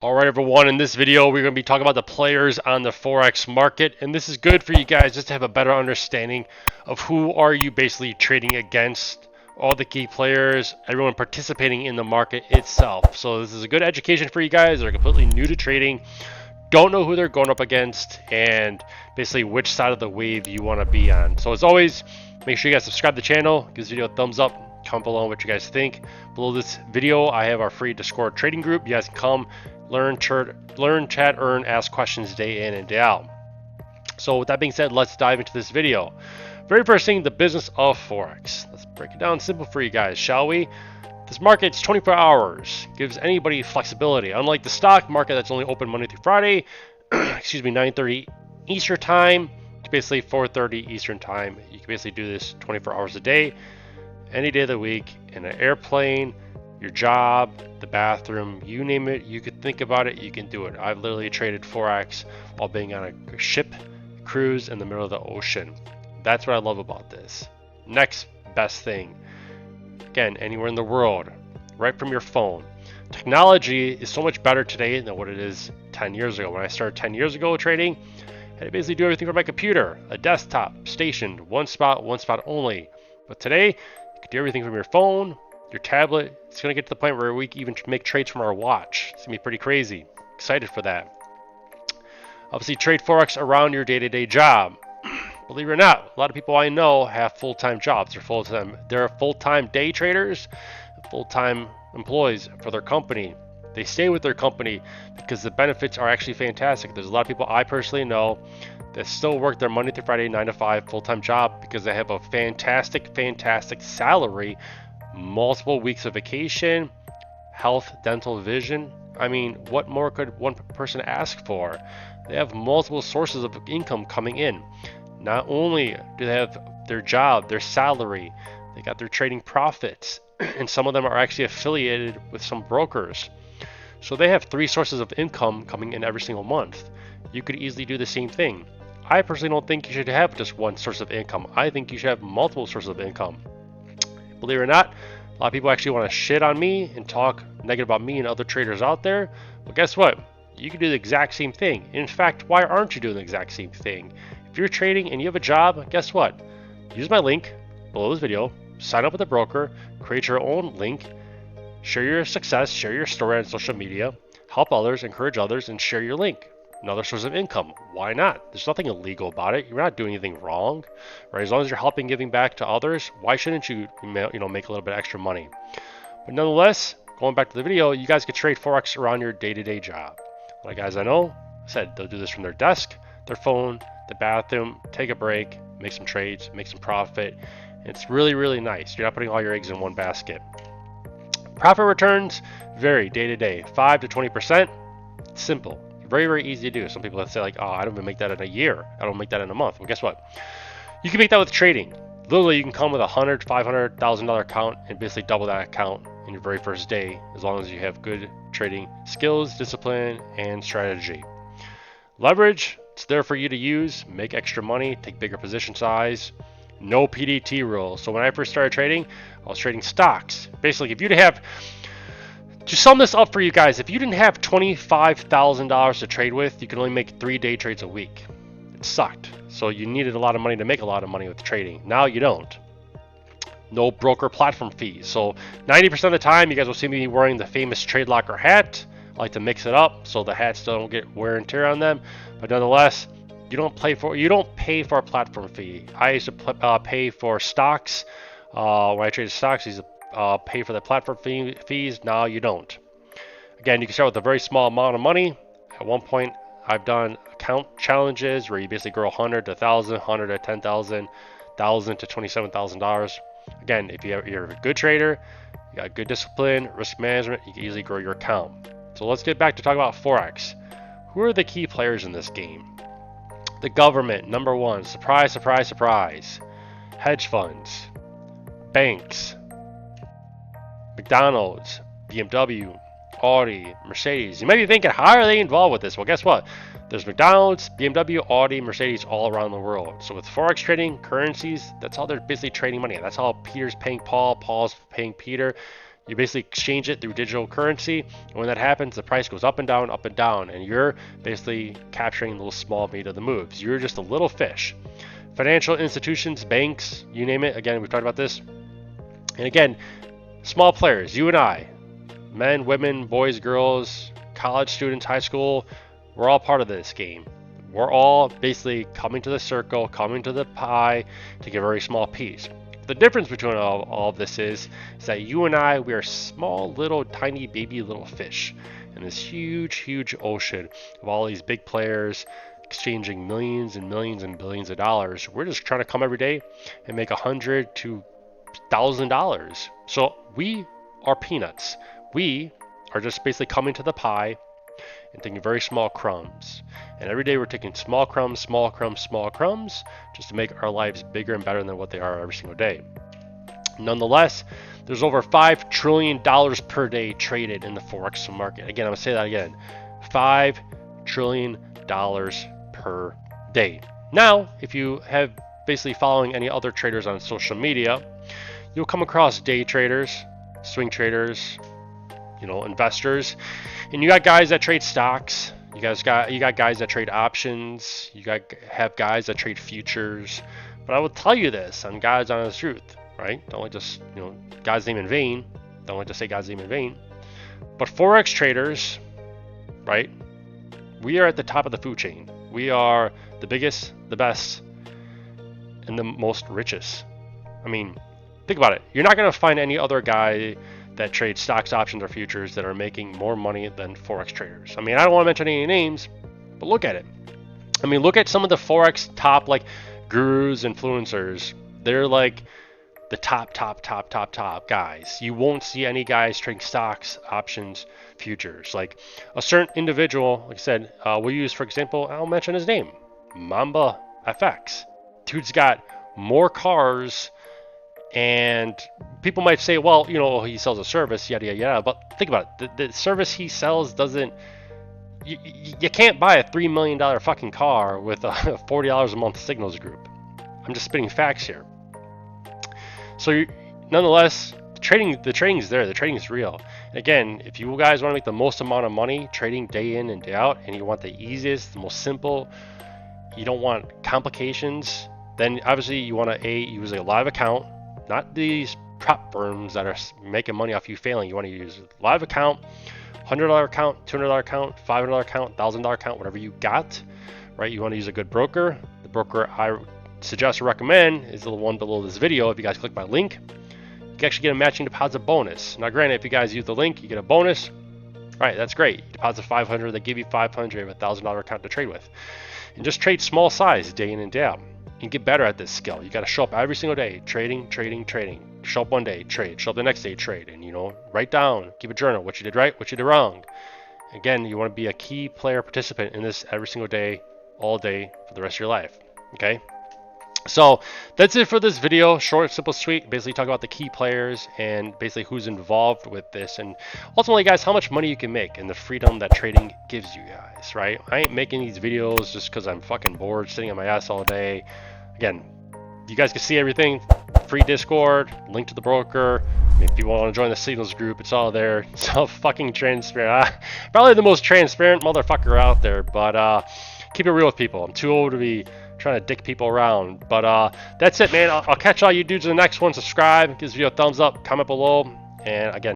Alright everyone, in this video we're going to be talking about the players on the Forex market, and this is good for you guys just to have a better understanding of who are you basically trading against, all the key players, everyone participating in the market itself. So this is a good education for you guys that are completely new to trading, don't know who they're going up against, and basically which side of the wave you want to be on. So as always, make sure you guys subscribe to the channel, give this video a thumbs up, comment below what you guys think. Below this video I have our free Discord trading group. You guys can come learn, chat, earn, ask questions day in and day out. So with that being said, let's dive into this video. Very first thing, the business of Forex. Let's break it down simple for you guys, shall we? This market's 24 hours, gives anybody flexibility. Unlike the stock market that's only open Monday through Friday, excuse me, 9:30 Eastern time to basically 4:30 Eastern time. You can basically do this 24 hours a day, any day of the week, in an airplane, your job, the bathroom, you name it, you could think about it, you can do it. I've literally traded Forex while being on a ship cruise in the middle of the ocean. That's what I love about this. Next best thing, again, anywhere in the world, right from your phone. Technology is so much better today than what it is 10 years ago. When I started 10 years ago trading, I had to basically do everything from my computer, a desktop, stationed, one spot only. But today, you can do everything from your phone, your tablet. It's going to get to the point where we can even make trades from our watch. It's going to be pretty crazy. Excited for that. Obviously, trade Forex around your day-to-day job. Believe it or not, a lot of people I know have full-time jobs. They're full-time day traders, full-time employees for their company. They stay with their company because the benefits are actually fantastic. There's a lot of people I personally know that still work their Monday through Friday 9 to 5 full-time job because they have a fantastic salary, multiple weeks of vacation, health, dental, vision. I mean, what more could one person ask for? They have multiple sources of income coming in. Not only do they have their job, their salary, they got their trading profits, and some of them are actually affiliated with some brokers. So they have 3 sources of income coming in every single month. You could easily do the same thing. I personally don't think you should have just one source of income. I think you should have multiple sources of income. Believe it or not, a lot of people actually want to shit on me and talk negative about me and other traders out there. But guess what? You can do the exact same thing. In fact, why aren't you doing the exact same thing? If you're trading and you have a job, guess what? Use my link below this video, sign up with a broker, create your own link, share your success, share your story on social media, help others, encourage others, and share your link. Another source of income. Why not? There's nothing illegal about it. You're not doing anything wrong, right? As long as you're helping, giving back to others, why shouldn't you, make a little bit extra money? But nonetheless, going back to the video, you guys could trade Forex around your day-to-day job. A lot of guys I know said they'll do this from their desk, their phone, the bathroom, take a break, make some trades, make some profit. It's really nice. You're not putting all your eggs in one basket. Profit returns vary day to day, 5 to 20%. It's simple. Very easy to do. Some people say like, oh, I don't even make that in a year. I don't make that in a month. Well, guess what? You can make that with trading. Literally, you can come with $100,000, $500,000 account and basically double that account in your very first day, as long as you have good trading skills, discipline, and strategy. Leverage, it's there for you to use, make extra money, take bigger position size. No PDT rule. So when I first started trading, I was trading stocks. Basically, if you'd have, to sum this up for you guys, if you didn't have $25,000 to trade with, you could only make 3 day trades a week. It sucked. So you needed a lot of money to make a lot of money with trading. Now you don't. No broker platform fees. So 90% of the time, you guys will see me wearing the famous Trade Locker hat. I like to mix it up so the hats don't get wear and tear on them. But nonetheless, you don't pay for a platform fee. I used to pay for stocks. When I traded stocks, I used to pay for the platform fees. Now you don't. Again, you can start with a very small amount of money. At one point, I've done account challenges where you basically grow 100 to 1,000, 100 to 10,000, 1,000 to $27,000. Again, if you're a good trader, you got good discipline, risk management, you can easily grow your account. So let's get back to talk about Forex. Who are the key players in this game? The government, number one. Surprise. Hedge funds, banks, McDonald's, BMW, Audi, Mercedes. You might be thinking, how are they involved with this? Well, guess what? There's McDonald's, BMW, Audi, Mercedes all around the world. So with Forex trading, currencies, that's how they're basically trading money. That's how Peter's paying Paul, Paul's paying Peter. You basically exchange it through digital currency, and when that happens, the price goes up and down, and you're basically capturing the little small meat of the moves. You're just a little fish. Financial institutions, banks, you name it. Again, we've talked about this. And again, small players, you and I, men, women, boys, girls, college students, high school, we're all part of this game. We're all basically coming to the circle, coming to the pie to get a very small piece. The difference between all of this is that you and I, we are small, little, tiny, baby little fish in this huge ocean of all these big players exchanging millions and millions and billions of dollars. We're just trying to come every day and make $100 to $1,000. So we are peanuts. We are just basically coming to the pie and taking very small crumbs. And every day we're taking small crumbs, just to make our lives bigger and better than what they are every single day. Nonetheless, there's over $5 trillion per day traded in the Forex market. Again, I'm going to say that again. $5 trillion per day. Now, if you have basically following any other traders on social media, you'll come across day traders, swing traders, investors, and you got guys that trade stocks. You got guys that trade options. Have guys that trade futures. But I will tell you this, on God's honest truth, right? Don't like just God's name in vain. Don't like to say God's name in vain. But Forex traders, right? We are at the top of the food chain. We are the biggest, the best, and the most richest. I mean, think about it. You're not going to find any other guy that trade stocks, options, or futures that are making more money than Forex traders. I mean, I don't want to mention any names, but look at it. I mean, look at some of the Forex top gurus, influencers. They're like the top guys. You won't see any guys trading stocks, options, futures. Like a certain individual, like I said, we'll use, for example, I'll mention his name, Mamba FX. Dude's got more cars. And people might say, well, he sells a service, yada, yada, yada. But think about it. The service he sells doesn't... You can't buy a $3 million fucking car with a $40 a month signals group. I'm just spitting facts here. So, nonetheless, the trading's there. The trading is real. And again, if you guys want to make the most amount of money trading day in and day out, and you want the easiest, the most simple, you don't want complications, then obviously you want to use a live account. Not these prop firms that are making money off you failing. You want to use a live account, $100 account, $200 account, $500 account, $1,000 account, whatever you got, right? You want to use a good broker. The broker I suggest or recommend is the one below this video. If you guys click my link, you can actually get a matching deposit bonus. Now, granted, if you guys use the link, you get a bonus. All right, that's great. You deposit $500, they give you $500, you have a $1,000 account to trade with. And just trade small size day in and day out. And get better at this skill. You got to show up every single day, trading. Show up one day, trade. Show up the next day, trade. And write down, keep a journal, what you did right, what you did wrong. Again, you want to be a key player participant in this every single day, all day, for the rest of your life. Okay? So that's it for this video. Short, simple, sweet. Basically talk about the key players and basically who's involved with this, and ultimately, guys, how much money you can make and the freedom that trading gives you guys, right? I ain't making these videos just because I'm fucking bored sitting on my ass all day. Again, you guys can see everything. Free Discord, link to the broker. If you want to join the signals group, it's all there. It's all fucking transparent. Probably the most transparent motherfucker out there, but keep it real with people. I'm too old to be trying to dick people around. But that's it, man. I'll catch all you dudes in the next one. Subscribe, give this video a thumbs up, comment below, and again,